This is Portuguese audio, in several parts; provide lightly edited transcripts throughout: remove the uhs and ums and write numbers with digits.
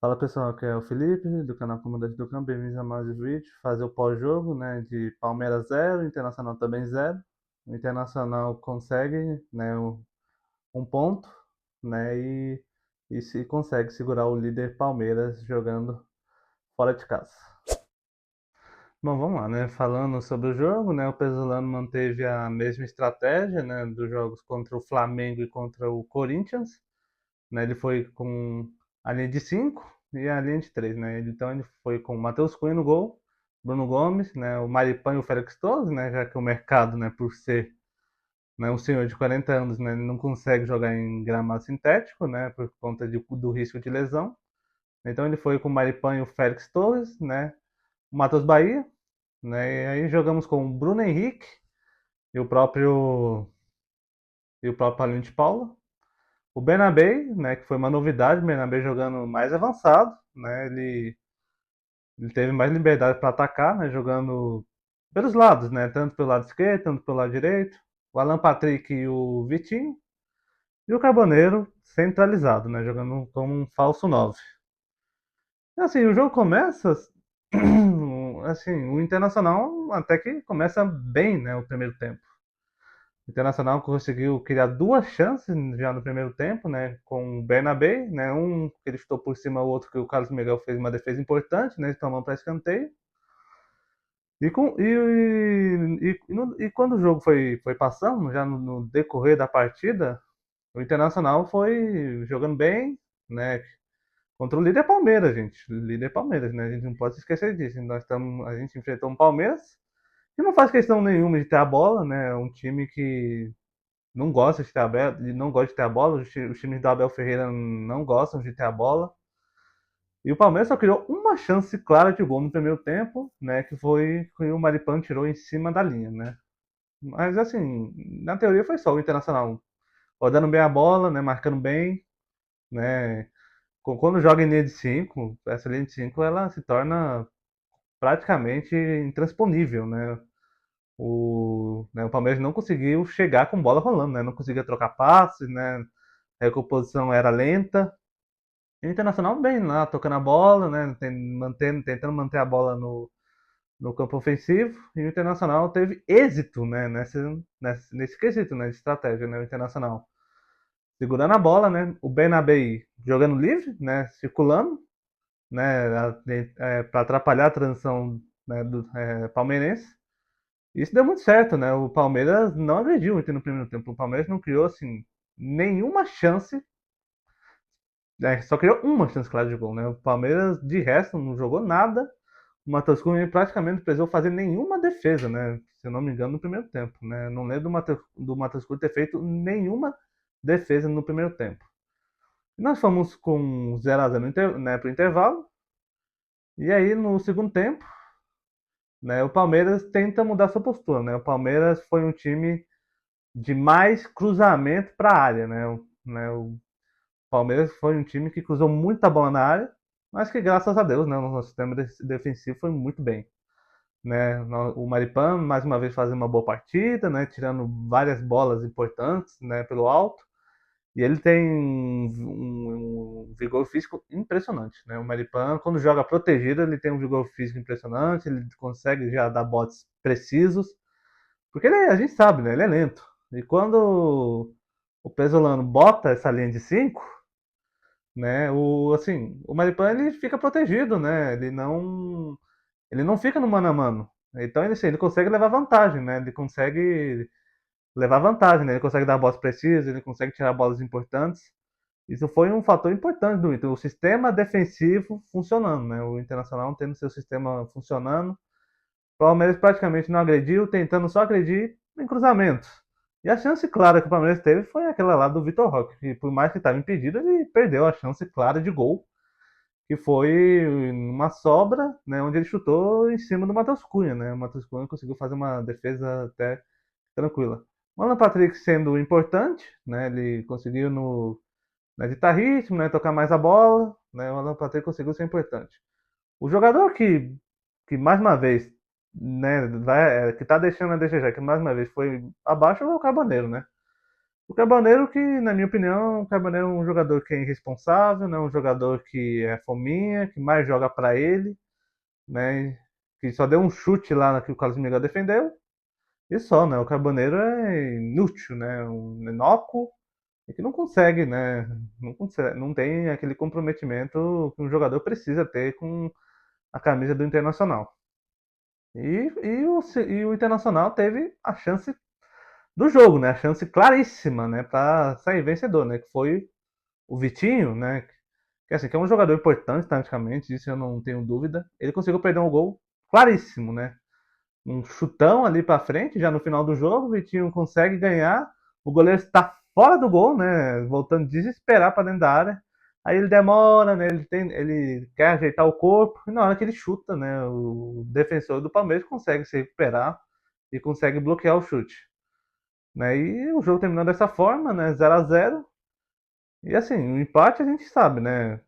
Fala pessoal, aqui é o Felipe do canal Comandante do Campo, bem-vindos a mais um vídeo. Fazer o pós-jogo, né, de Palmeiras 0, Internacional também 0. O Internacional consegue, né, um ponto, né, e se consegue segurar o líder Palmeiras jogando fora de casa. Bom, vamos lá, né, falando sobre o jogo, né, o Pesolano manteve a mesma estratégia, né, dos jogos contra o Flamengo e contra o Corinthians, né? Ele foi com a linha de 5 e a linha de 3, né? Então ele foi com o Matheus Cunha no gol, Bruno Gomes, né? O Maripan e o Félix Torres, né? Já que o mercado, né? Por ser, né, um senhor de 40 anos, né? Ele não consegue jogar em gramado sintético, né? Por conta do risco de lesão. Então ele foi com o Maripan e o Félix Torres, né? O Matheus Bahia, né? E aí jogamos com o Bruno Henrique e o próprio Paulinho de Paula. O Bernabé, né, que foi uma novidade, o Bernabé jogando mais avançado, né, ele teve mais liberdade para atacar, né, jogando pelos lados, né, tanto pelo lado esquerdo, tanto pelo lado direito. O Alan Patrick e o Vitinho, e o Carboneiro centralizado, né, jogando como um falso 9. E, assim, o jogo começa, assim, o Internacional até que começa bem, né, o primeiro tempo. O Internacional conseguiu criar duas chances já no primeiro tempo, né, com o Bernabé, né, um que ele chutou por cima, o outro que o Carlos Miguel fez uma defesa importante, né, tomando para escanteio. E quando o jogo foi passando, já no decorrer da partida, o Internacional foi jogando bem, né, contra o líder Palmeiras, gente. Líder Palmeiras, né, a gente não pode esquecer disso. A gente enfrentou um Palmeiras que não faz questão nenhuma de ter a bola, né, é um time que não gosta de ter a bola, não gosta de ter a bola, os times do Abel Ferreira não gostam de ter a bola. E o Palmeiras só criou uma chance clara de gol no primeiro tempo, né, que foi que o Maripan tirou em cima da linha, né? Mas assim, na teoria foi só o Internacional rodando bem a bola, né, marcando bem, né? Quando joga em linha de 5, essa linha de 5 ela se torna praticamente intransponível, né? O Palmeiras não conseguiu chegar com bola rolando, né? Não conseguia trocar passes, né? A recomposição era lenta. E o Internacional bem lá, tocando a bola, né? Tentando manter a bola no campo ofensivo. E o Internacional teve êxito, né? Nesse quesito, né? De estratégia, né? O Internacional segurando a bola, né? O Bernabé jogando livre, né? Circulando, né? Para atrapalhar a transição, né, do palmeirense. Isso deu muito certo, né? O Palmeiras não agrediu o Inter no primeiro tempo. O Palmeiras não criou, assim, nenhuma chance. Só criou uma chance clara de gol, né? O Palmeiras, de resto, não jogou nada. O Matheus Cunha praticamente não precisou fazer nenhuma defesa, né? Se eu não me engano, no primeiro tempo, né? Não lembro do Matheus Cunha ter feito nenhuma defesa no primeiro tempo. E nós fomos com 0 a 0 né, para o intervalo. E aí, no segundo tempo, né, o Palmeiras tenta mudar sua postura, né? O Palmeiras foi um time de mais cruzamento para a área, o Palmeiras foi um time que cruzou muita bola na área, mas que graças a Deus, né, o nosso sistema defensivo foi muito bem, né? O Maripan mais uma vez fazendo uma boa partida, né, tirando várias bolas importantes, né, pelo alto. E ele tem um vigor físico impressionante, né? O Maripan, quando joga protegido, ele tem um vigor físico impressionante, ele consegue já dar botes precisos, porque a gente sabe, né? Ele é lento. E quando o Pesolano bota essa linha de 5, né? O Maripan ele fica protegido, né? Ele não fica no mano a mano. Então ele, assim, ele consegue levar vantagem, né? Ele consegue levar vantagem, né? Ele consegue dar bolas precisas, ele consegue tirar bolas importantes. Isso foi um fator importante do Inter, o sistema defensivo funcionando, né? O Internacional tendo seu sistema funcionando. O Palmeiras praticamente não agrediu, tentando só agredir em cruzamentos. E a chance clara que o Palmeiras teve foi aquela lá do Vitor Roque, que por mais que estava impedido, ele perdeu a chance clara de gol, que foi uma sobra, né, onde ele chutou em cima do Matheus Cunha, né? O Matheus Cunha conseguiu fazer uma defesa até tranquila. O Alan Patrick sendo importante, né? Ele conseguiu né, ditar ritmo, né, tocar mais a bola, né? O Alan Patrick conseguiu ser importante. O jogador que mais uma vez, né, que tá deixando a desejar, que mais uma vez foi abaixo é o Carboneiro, né? O Carboneiro que, na minha opinião, o Carboneiro é um jogador que é irresponsável, né? Um jogador que é fominha, que mais joga pra ele, né? Que só deu um chute lá que o Carlos Miguel defendeu e só, né? O Carboneiro é inútil, né? Um inócuo e que não consegue, né? Não consegue, não tem aquele comprometimento que um jogador precisa ter com a camisa do Internacional. E o Internacional teve a chance do jogo, né? A chance claríssima, né? Para sair vencedor, né? Que foi o Vitinho, né? Que assim, que é um jogador importante, taticamente, disso eu não tenho dúvida. Ele conseguiu perder um gol claríssimo, né? Um chutão ali para frente, já no final do jogo, o Vitinho consegue ganhar. O goleiro está fora do gol, né? Voltando desesperar para dentro da área. Aí ele demora, né? Ele quer ajeitar o corpo. E na hora que ele chuta, né? O defensor do Palmeiras consegue se recuperar e consegue bloquear o chute. Né? E o jogo terminou dessa forma, né? 0 a 0. E assim, o empate a gente sabe, né?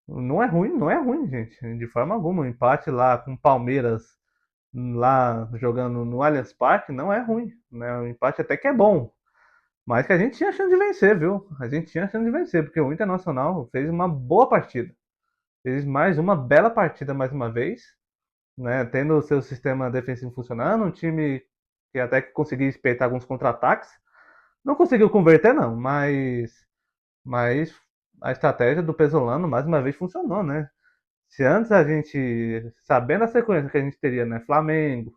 Não é ruim, não é ruim, gente, de forma alguma. O empate lá com o Palmeiras, lá jogando no Allianz Parque, não é ruim, né? O empate até que é bom, mas que a gente tinha chance de vencer, viu? A gente tinha chance de vencer, porque o Internacional fez uma boa partida. Fez mais uma bela partida mais uma vez, né? Tendo o seu sistema defensivo funcionando, um time que até que conseguiu espreitar alguns contra-ataques. Não conseguiu converter, não, mas a estratégia do Pesolano mais uma vez funcionou, né? Se antes a gente, sabendo a sequência que a gente teria, né? Flamengo,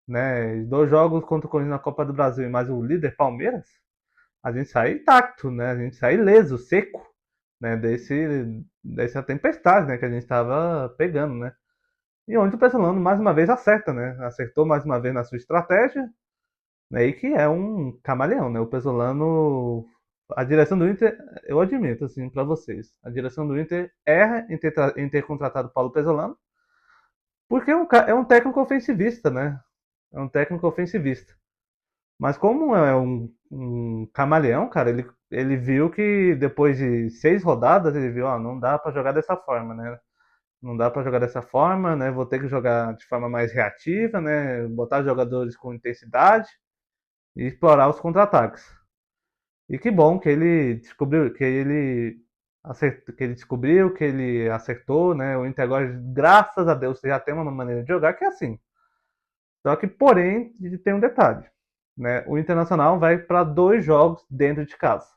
né? 2 jogos contra o Corinthians na Copa do Brasil e mais o líder Palmeiras, a gente sai intacto, né? A gente sai ileso, seco, né? Dessa tempestade, né? Que a gente estava pegando, né? E onde o Pesolano mais uma vez acerta, né? Acertou mais uma vez na sua estratégia, né? E que é um camaleão, né? O Pesolano, a direção do Inter, eu admito, assim, para vocês, a direção do Inter erra em ter contratado o Paulo Pesolano, porque é um técnico ofensivista, né? É um técnico ofensivista. Mas como é um camaleão, cara, ele viu que depois de 6 rodadas, ele viu, ó, não dá pra jogar dessa forma, né? Não dá pra jogar dessa forma, né? Vou ter que jogar de forma mais reativa, né? Botar jogadores com intensidade e explorar os contra-ataques. E que bom que ele descobriu, que ele descobriu, que ele acertou, né? O Inter agora, graças a Deus, já tem uma maneira de jogar que é assim. Só que, porém, tem um detalhe, né? O Internacional vai para 2 jogos dentro de casa.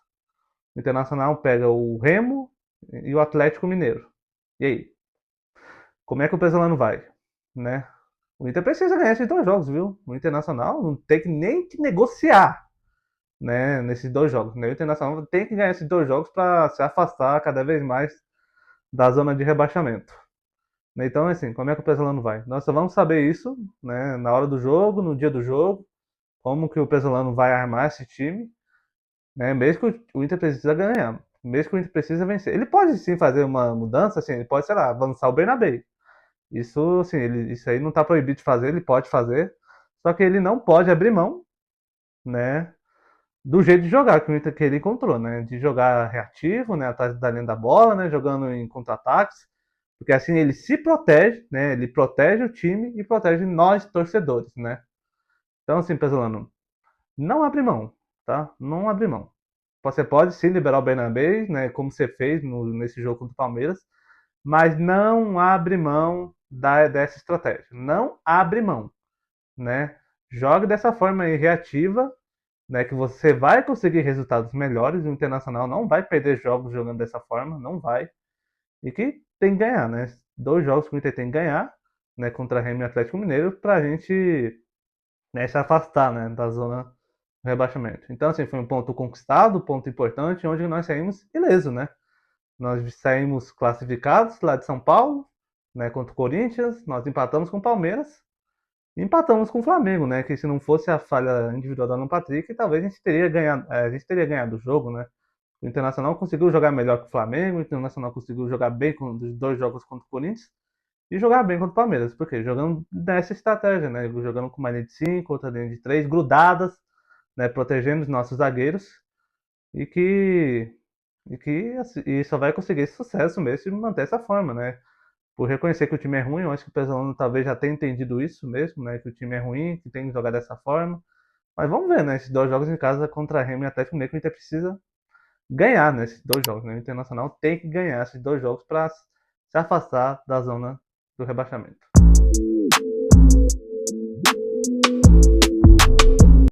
O Internacional pega o Remo e o Atlético Mineiro. E aí, como é que o Pesolano vai, né? O Inter precisa ganhar esses 2 jogos, viu? O Internacional não tem que nem que negociar, né? Nesses 2 jogos, né? O Internacional tem que ganhar esses 2 jogos para se afastar cada vez mais da zona de rebaixamento. Então, assim, como é que o Pesolano vai? Nós só vamos saber isso, né? Na hora do jogo, no dia do jogo, como que o Pesolano vai armar esse time, né? Mesmo que o Inter precisa ganhar, mesmo que o Inter precisa vencer. Ele pode sim fazer uma mudança, assim, ele pode, sei lá, avançar o Bernabé. Isso, assim, isso aí não está proibido de fazer, ele pode fazer. Só que ele não pode abrir mão, né? Do jeito de jogar que o Inter que ele encontrou, né? De jogar reativo, né? Atrás da linha da bola, né? Jogando em contra-ataques. Porque assim ele se protege, né? Ele protege o time e protege nós, torcedores, né? Então, assim, Pesolano, não abre mão, tá? Não abre mão. Você pode sim liberar o Bernabé, né, como você fez nesse jogo contra o Palmeiras, mas não abre mão dessa estratégia. Não abre mão, né? Jogue dessa forma aí reativa, né, que você vai conseguir resultados melhores. O Internacional não vai perder jogos jogando dessa forma, não vai. E que tem que ganhar, né? 2 jogos que o Inter tem que ganhar, né, contra Remo e Atlético Mineiro, para a gente, né, se afastar, né, da zona do rebaixamento. Então, assim, foi um ponto conquistado, um ponto importante, onde nós saímos ileso, né? Nós saímos classificados lá de São Paulo, né, contra o Corinthians, nós empatamos com o Palmeiras e empatamos com o Flamengo, né? Que se não fosse a falha individual do Alan Patrick, talvez a gente teria ganhado o jogo, né? O Internacional conseguiu jogar melhor que o Flamengo, o Internacional conseguiu jogar bem com os 2 jogos contra o Corinthians e jogar bem contra o Palmeiras. Por quê? Jogando nessa estratégia, né? Jogando com uma linha de 5, outra linha de 3, grudadas, né? Protegendo os nossos zagueiros e e só vai conseguir esse sucesso mesmo se manter essa forma, né? Por reconhecer que o time é ruim, eu acho que o Pesolano talvez já tenha entendido isso mesmo, né? Que o time é ruim, que tem que jogar dessa forma. Mas vamos ver, né? Esses dois jogos em casa contra Remo e Atlético Mineiro, que o Inter precisa ganhar nesses dois jogos, né? O Internacional tem que ganhar esses dois jogos para se afastar da zona do rebaixamento.